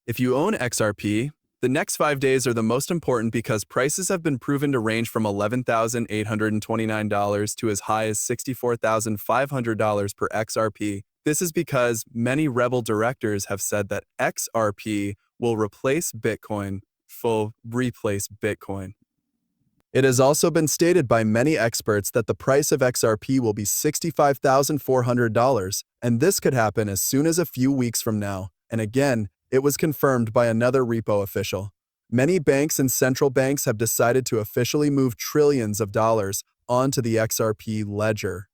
If you own XRP, the next 5 days are the most important because prices have been proven to range from $11,829 to as high as $64,500 per XRP. This is because many rebel directors have said that XRP will replace Bitcoin, replace Bitcoin. It has also been stated by many experts that the price of XRP will be $65,400, and this could happen as soon as a few weeks from now. And again, it was confirmed by another repo official. Many banks and central banks have decided to officially move trillions of dollars onto the XRP ledger.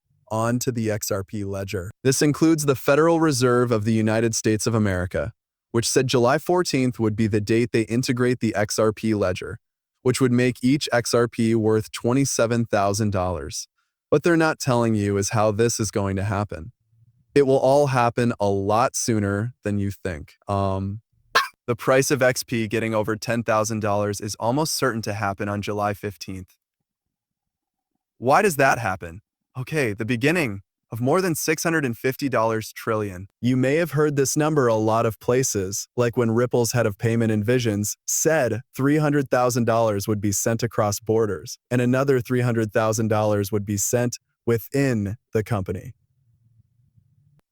This includes the Federal Reserve of the United States of America, which said July 14th would be the date they integrate the XRP ledger, which would make each XRP worth $27,000. What they're not telling you is how this is going to happen. It will all happen a lot sooner than you think. The price of XP getting over $10,000 is almost certain to happen on July 15th. Why does that happen? Okay, the beginning of more than $650 trillion. You may have heard this number a lot of places, like when Ripple's head of payment and visions said $300,000 would be sent across borders, and another $300,000 would be sent within the company.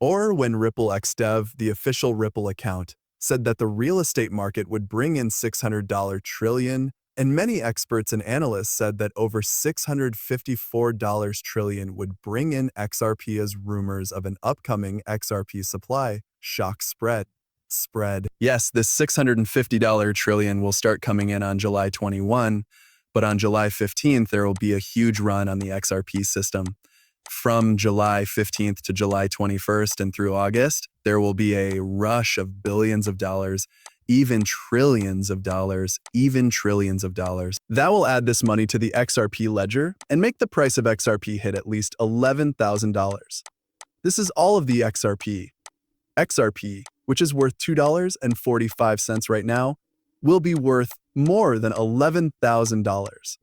Or when Ripple XDev, the official Ripple account, said that the real estate market would bring in $600 trillion, and many experts and analysts said that over $654 trillion would bring in XRP as rumors of an upcoming XRP supply shock spread. Yes, this $650 trillion will start coming in on July 21, but on July 15th, there will be a huge run on the XRP system. From July 15th to July 21st and through August, there will be a rush of billions of dollars, even trillions of dollars. That will add this money to the XRP ledger and make the price of XRP hit at least $11,000. This is all of the XRP. XRP, which is worth $2.45 right now, will be worth more than $11,000.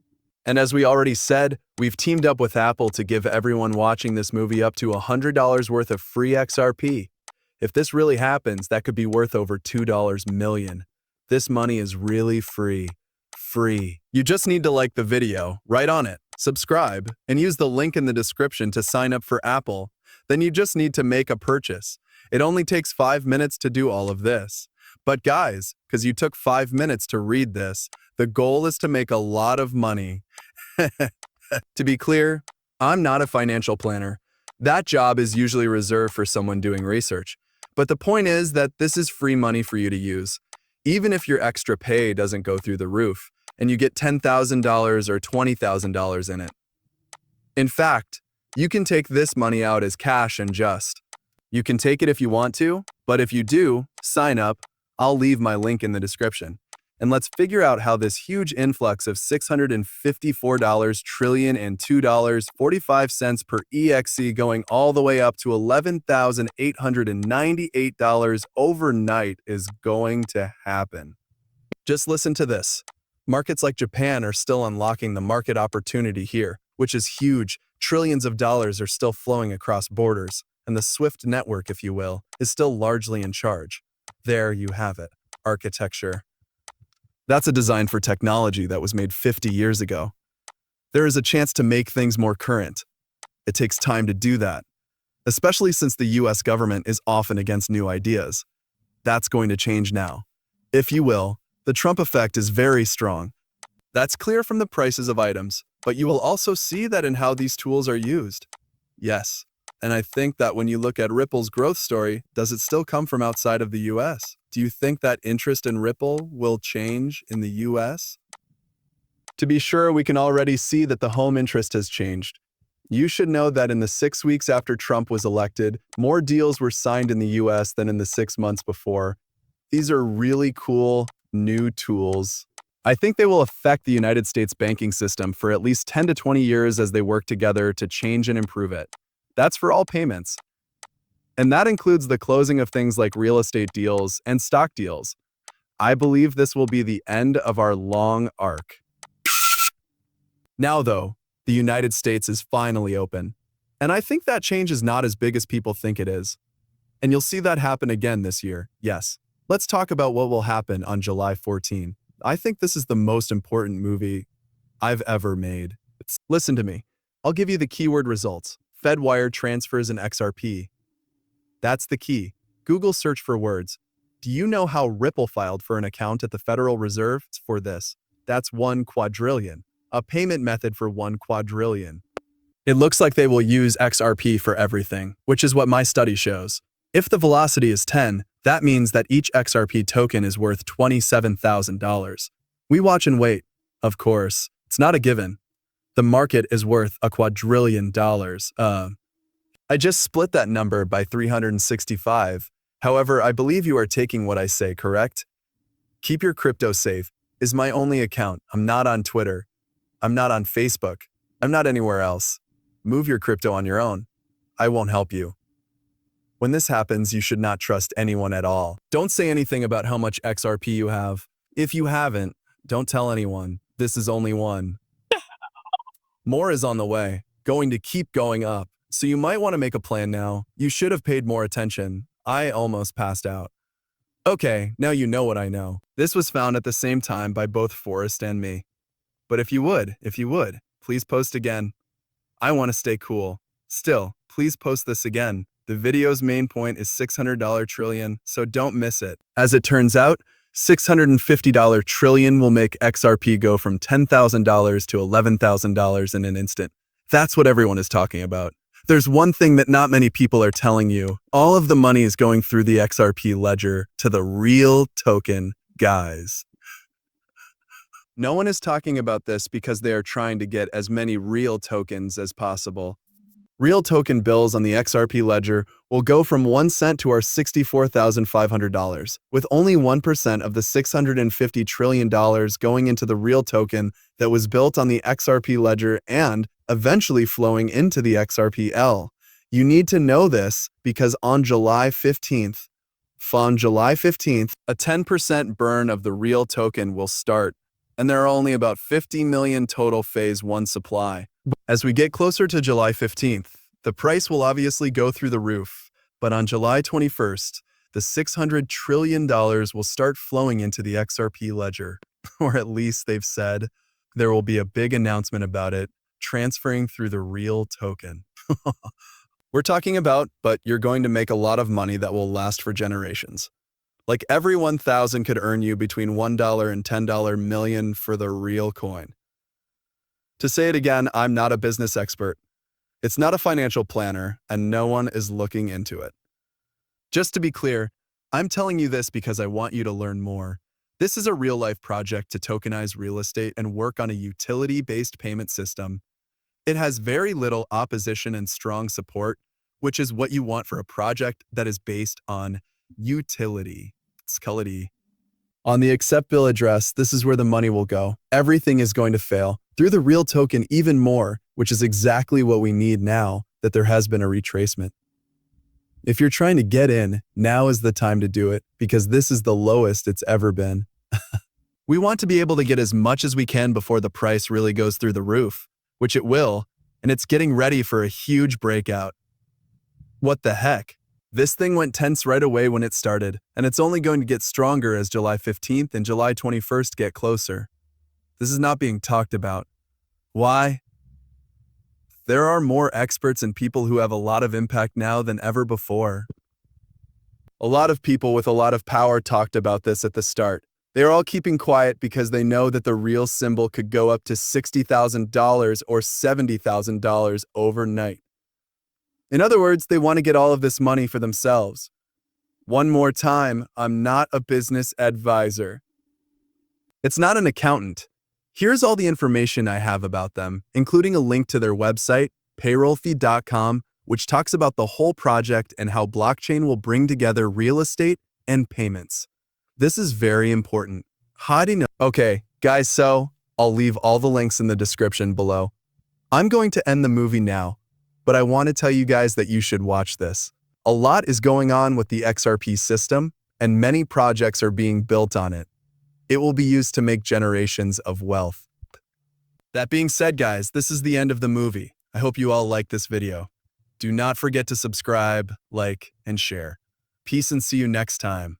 And as we already said, we've teamed up with Apple to give everyone watching this movie up to $100 worth of free XRP. If this really happens, that could be worth over $2 million. This money is really free. You just need to like the video, right on it, subscribe, and use the link in the description to sign up for Apple. Then you just need to make a purchase. It only takes 5 minutes to do all of this. But guys, because you took 5 minutes to read this, the goal is to make a lot of money. To be clear, I'm not a financial planner. That job is usually reserved for someone doing research. But the point is that this is free money for you to use, even if your extra pay doesn't go through the roof and you get $10,000 or $20,000 in it. In fact, you can take this money out as cash and just. You can take it if you want to, but if you do, sign up. I'll leave my link in the description. And let's figure out how this huge influx of $654 trillion and $2.45 per EXE going all the way up to $11,898 overnight is going to happen. Just listen to this. Markets like Japan are still unlocking the market opportunity here, which is huge. Trillions of dollars are still flowing across borders, and the SWIFT network, if you will, is still largely in charge. There you have it, architecture. That's a design for technology that was made 50 years ago. There is a chance to make things more current. It takes time to do that, especially since the US government is often against new ideas. That's going to change now. If you will, the Trump effect is very strong. That's clear from the prices of items, but you will also see that in how these tools are used. Yes, and I think that when you look at Ripple's growth story, does it still come from outside of the US? Do you think that interest in Ripple will change in the US? To be sure, we can already see that the home interest has changed. You should know that in the 6 weeks after Trump was elected, more deals were signed in the US than in the 6 months before. These are really cool new tools. I think they will affect the United States banking system for at least 10 to 20 years as they work together to change and improve it. That's for all payments. And that includes the closing of things like real estate deals and stock deals. I believe this will be the end of our long arc. Now, though, the United States is finally open. And I think that change is not as big as people think it is. And you'll see that happen again this year, yes. Let's talk about what will happen on July 14. I think this is the most important movie I've ever made. Listen to me. I'll give you the keyword results. Fed wire transfers in XRP. That's the key. Google search for words. Do you know how Ripple filed for an account at the Federal Reserve for this? That's 1 quadrillion. A payment method for 1 quadrillion. It looks like they will use XRP for everything, which is what my study shows. If the velocity is 10, that means that each XRP token is worth $27,000. We watch and wait. Of course, it's not a given. The market is worth $1 quadrillion. I just split that number by 365. However, I believe you are taking what I say, correct? Keep your crypto safe is my only account. I'm not on Twitter. I'm not on Facebook. I'm not anywhere else. Move your crypto on your own. I won't help you. When this happens, you should not trust anyone at all. Don't say anything about how much XRP you have. If you haven't, don't tell anyone. This is only one. More is on the way, going to keep going up. So you might want to make a plan now. You should have paid more attention. I almost passed out. Okay, now you know what I know. This was found at the same time by both Forrest and me. But if you would, please post again. I want to stay cool. Still, please post this again. The video's main point is $600 trillion, so don't miss it. As it turns out, $650 trillion will make XRP go from $10,000 to $11,000 in an instant. That's what everyone is talking about. There's one thing that not many people are telling you. All of the money is going through the XRP ledger to the real token, guys. No one is talking about this because they are trying to get as many real tokens as possible. Real token bills on the XRP ledger will go from 1 cent to our $64,500, with only 1% of the $650 trillion going into the real token that was built on the XRP ledger and eventually flowing into the XRPL. You need to know this because on July 15th, a 10% burn of the real token will start, and there are only about 50 million total Phase 1 supply. As we get closer to July 15th, the price will obviously go through the roof, but on July 21st, the $600 trillion will start flowing into the XRP ledger, or at least they've said. There will be a big announcement about it, transferring through the real token. We're talking about, but you're going to make a lot of money that will last for generations. Like every 1,000 could earn you between $1 and $10 million for the real coin. To say it again, I'm not a business expert. It's not a financial planner, and no one is looking into it. Just to be clear, I'm telling you this because I want you to learn more. This is a real-life project to tokenize real estate and work on a utility-based payment system. It has very little opposition and strong support, which is what you want for a project that is based on utility. On the accept bill address, this is where the money will go. Everything is going to fail. Through the real token, even more, which is exactly what we need now that there has been a retracement. If you're trying to get in, now is the time to do it because this is the lowest it's ever been. We want to be able to get as much as we can before the price really goes through the roof, which it will, and it's getting ready for a huge breakout. What the heck? This thing went tense right away when it started, and it's only going to get stronger as July 15th and July 21st get closer. This is not being talked about. Why? There are more experts and people who have a lot of impact now than ever before. A lot of people with a lot of power talked about this at the start. They are all keeping quiet because they know that the real symbol could go up to $60,000 or $70,000 overnight. In other words, they want to get all of this money for themselves. One more time, I'm not a business advisor. It's not an accountant. Here's all the information I have about them, including a link to their website, payrollfee.com, which talks about the whole project and how blockchain will bring together real estate and payments. This is very important. How do you know? Okay, guys, so I'll leave all the links in the description below. I'm going to end the movie now, but I want to tell you guys that you should watch this. A lot is going on with the XRP system, and many projects are being built on it. It will be used to make generations of wealth. That being said, guys, this is the end of the movie. I hope you all liked this video. Do not forget to subscribe, like, and share. Peace and see you next time.